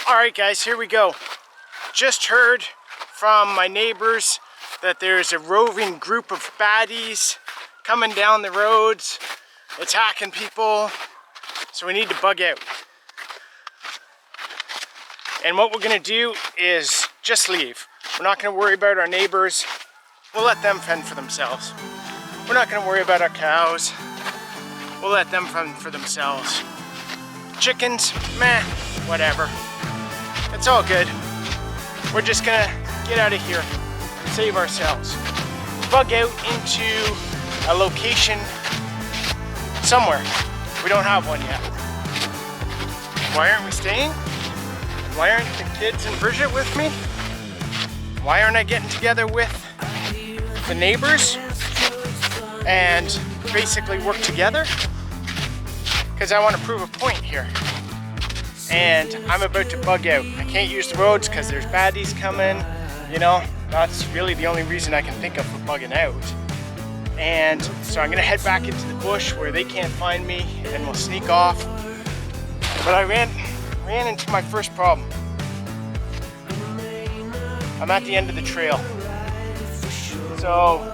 Alright guys, here we go. Just heard from my neighbors that there's a roving group of baddies coming down the roads, attacking people, so we need to bug out. And what we're gonna do is just leave. We're not gonna worry about our neighbors. We'll let them fend for themselves. We're not gonna worry about our cows. We'll let them fend for themselves. Chickens, meh, whatever. It's all good. We're just gonna get out of here and save ourselves. Bug out into a location somewhere. We don't have one yet. Why aren't we staying? Why aren't the kids and Bridget with me? Why aren't I getting together with the neighbors and basically work together? Because I want to prove a point here. And I'm about to bug out. I can't use the roads because there's baddies coming, you know. That's really the only reason I can think of for bugging out. And so I'm gonna head back into the bush where they can't find me and we'll sneak off. But I ran into my first problem. I'm at the end of the trail. So,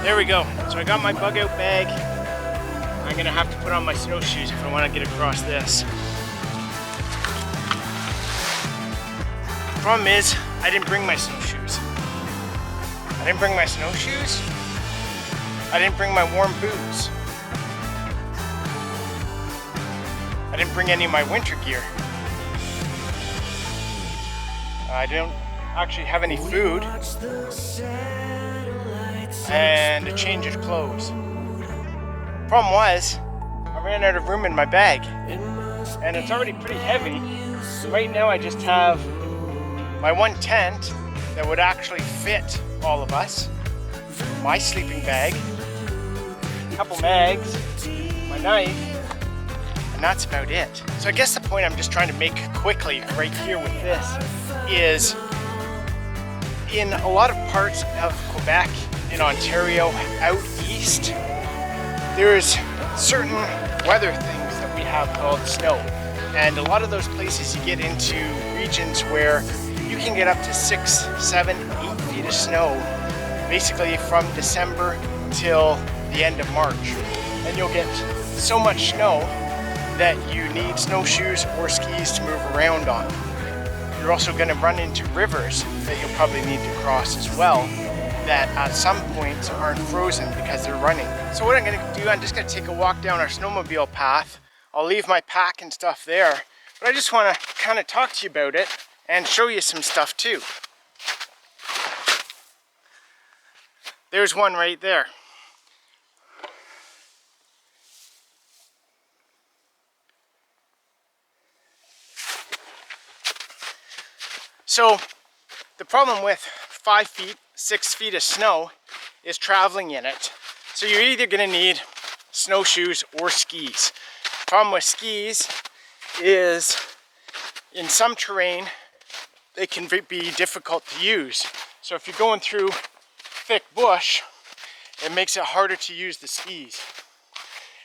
there we go. So I got my bug out bag. I'm gonna have to put on my snowshoes if I want to get across this. The problem is, I didn't bring my snowshoes. I didn't bring my snowshoes. I didn't bring my warm boots. I didn't bring any of my winter gear. I don't actually have any food. And a change of clothes. Problem was, I ran out of room in my bag. And it's already pretty heavy. So right now I just have my one tent that would actually fit all of us, my sleeping bag, a couple mags, my knife, and that's about it. So I guess the point I'm just trying to make quickly right here with this is in a lot of parts of Quebec, in Ontario, out east, there's certain weather things that we have called snow. And a lot of those places you get into regions where you can get up to 6, 7, 8 feet of snow, basically from December till the end of March. And you'll get so much snow that you need snowshoes or skis to move around on. You're also going to run into rivers that you'll probably need to cross as well, that at some points aren't frozen because they're running. So what I'm going to do, I'm just going to take a walk down our snowmobile path. I'll leave my pack and stuff there, but I just want to kind of talk to you about it and show you some stuff too. There's one right there. So the problem with 5 feet, 6 feet of snow is traveling in it. So you're either going to need snowshoes or skis. Problem with skis is in some terrain they can be difficult to use. So if you're going through thick bush, it makes it harder to use the skis.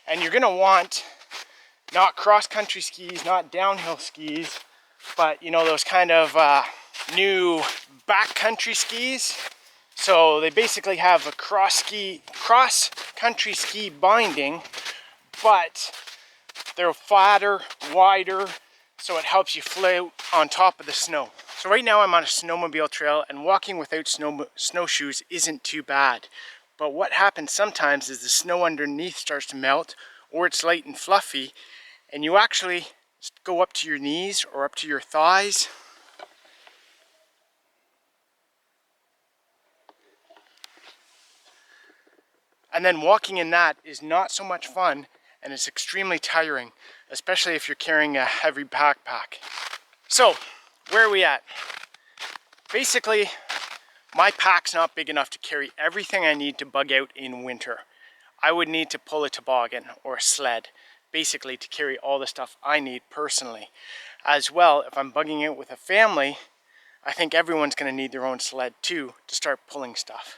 And you're going to want not cross-country skis, not downhill skis, but you know, those kind of new backcountry skis. So they basically have a cross-country ski binding, but they're flatter, wider, so it helps you float on top of the snow. So right now I'm on a snowmobile trail, and walking without snowshoes isn't too bad. But what happens sometimes is the snow underneath starts to melt, or it's light and fluffy, and you actually go up to your knees or up to your thighs. And then walking in that is not so much fun, and it's extremely tiring, especially if you're carrying a heavy backpack. So, where are we at? Basically, my pack's not big enough to carry everything I need to bug out in winter. I would need to pull a toboggan or a sled, basically to carry all the stuff I need personally. As well, if I'm bugging out with a family, I think everyone's going to need their own sled too to start pulling stuff.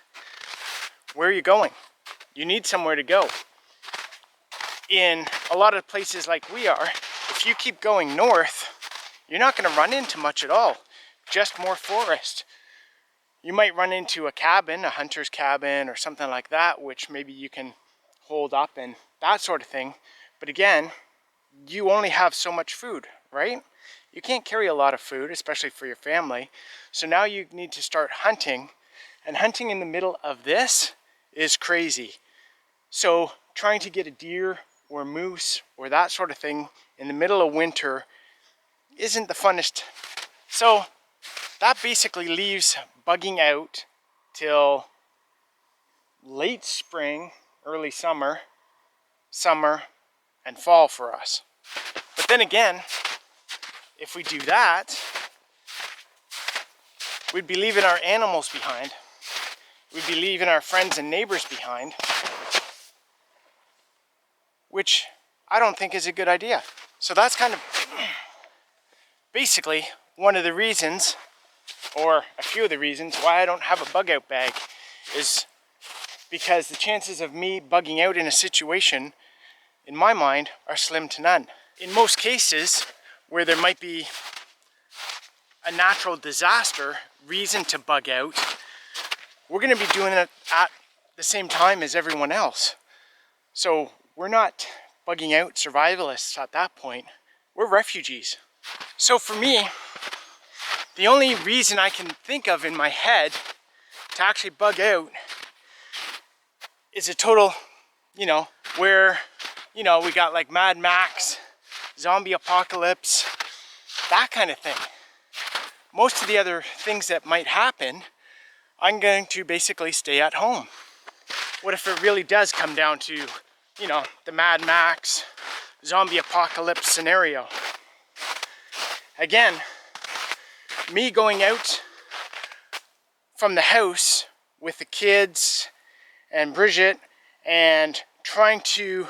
Where are you going? You need somewhere to go. In a lot of places like we are, if you keep going north, you're not going to run into much at all, just more forest. You might run into a cabin, a hunter's cabin or something like that, which maybe you can hold up and that sort of thing. But again, you only have so much food, right? You can't carry a lot of food, especially for your family. So now you need to start hunting, and hunting in the middle of this is crazy. So trying to get a deer or moose or that sort of thing in the middle of winter isn't the funnest. So that basically leaves bugging out till late spring, early summer, and fall for us. But then again, if we do that, we'd be leaving our animals behind. We'd be leaving our friends and neighbors behind, which I don't think is a good idea. So that's kind of basically one of the reasons, or a few of the reasons, why I don't have a bug out bag, is because the chances of me bugging out in a situation, in my mind, are slim to none. In most cases, where there might be a natural disaster reason to bug out, we're going to be doing it at the same time as everyone else. So we're not bugging out survivalists at that point. We're refugees. So for me, the only reason I can think of in my head to actually bug out is a total, where, we got like Mad Max, zombie apocalypse, that kind of thing. Most of the other things that might happen, I'm going to basically stay at home. What if it really does come down to, the Mad Max, zombie apocalypse scenario? Again, me going out from the house with the kids and Bridget and trying to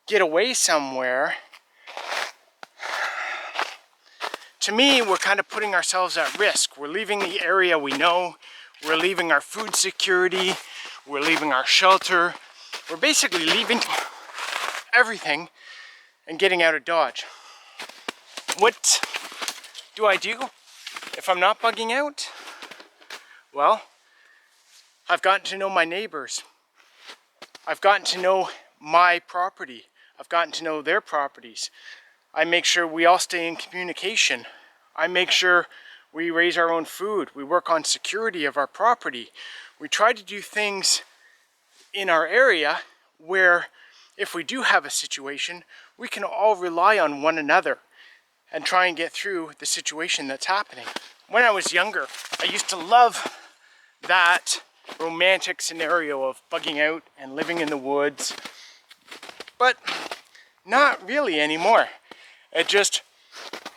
get away somewhere, to me, we're kind of putting ourselves at risk. We're leaving the area we know, we're leaving our food security, we're leaving our shelter, we're basically leaving everything and getting out of Dodge. What do I do if I'm not bugging out? Well, I've gotten to know my neighbors. I've gotten to know my property. I've gotten to know their properties. I make sure we all stay in communication. I make sure we raise our own food. We work on security of our property. We try to do things in our area where if we do have a situation, we can all rely on one another and try and get through the situation that's happening. When I was younger, I used to love that romantic scenario of bugging out and living in the woods, but not really anymore.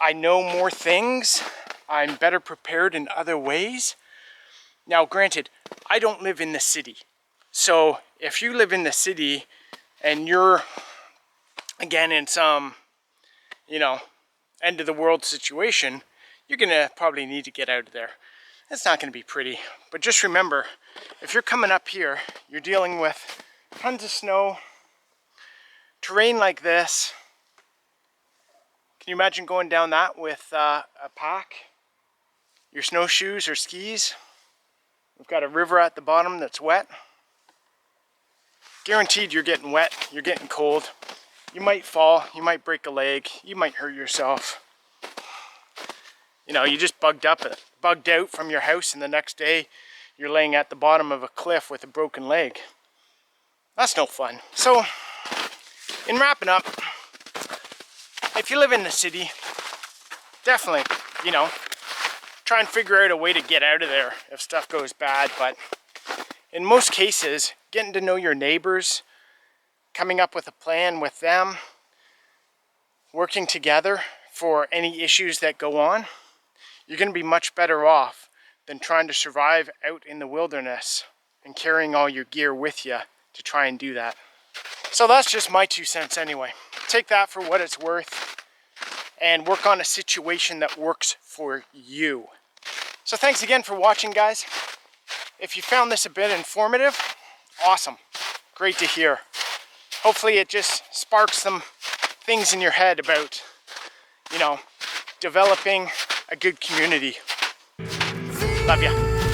I know more things. I'm better prepared in other ways. Now, granted, I don't live in the city. So if you live in the city and you're, again, in some, end of the world situation, you're gonna probably need to get out of there. It's not gonna be pretty, but just remember, if you're coming up here, you're dealing with tons of snow, terrain like this. Can you imagine going down that with a pack, your snowshoes or skis? We've got a river at the bottom that's wet. Guaranteed you're getting wet, you're getting cold. You might fall, you might break a leg, you might hurt yourself. You just bugged out from your house, and the next day you're laying at the bottom of a cliff with a broken leg. That's no fun. So, in wrapping up, if you live in the city, definitely, try and figure out a way to get out of there if stuff goes bad. But in most cases, getting to know your neighbors, coming up with a plan with them, working together for any issues that go on, you're going to be much better off than trying to survive out in the wilderness and carrying all your gear with you to try and do that. So that's just my 2 cents anyway. Take that for what it's worth and work on a situation that works for you. So thanks again for watching, guys. If you found this a bit informative, awesome. Great to hear. Hopefully it just sparks some things in your head about, you know, developing a good community. Love ya.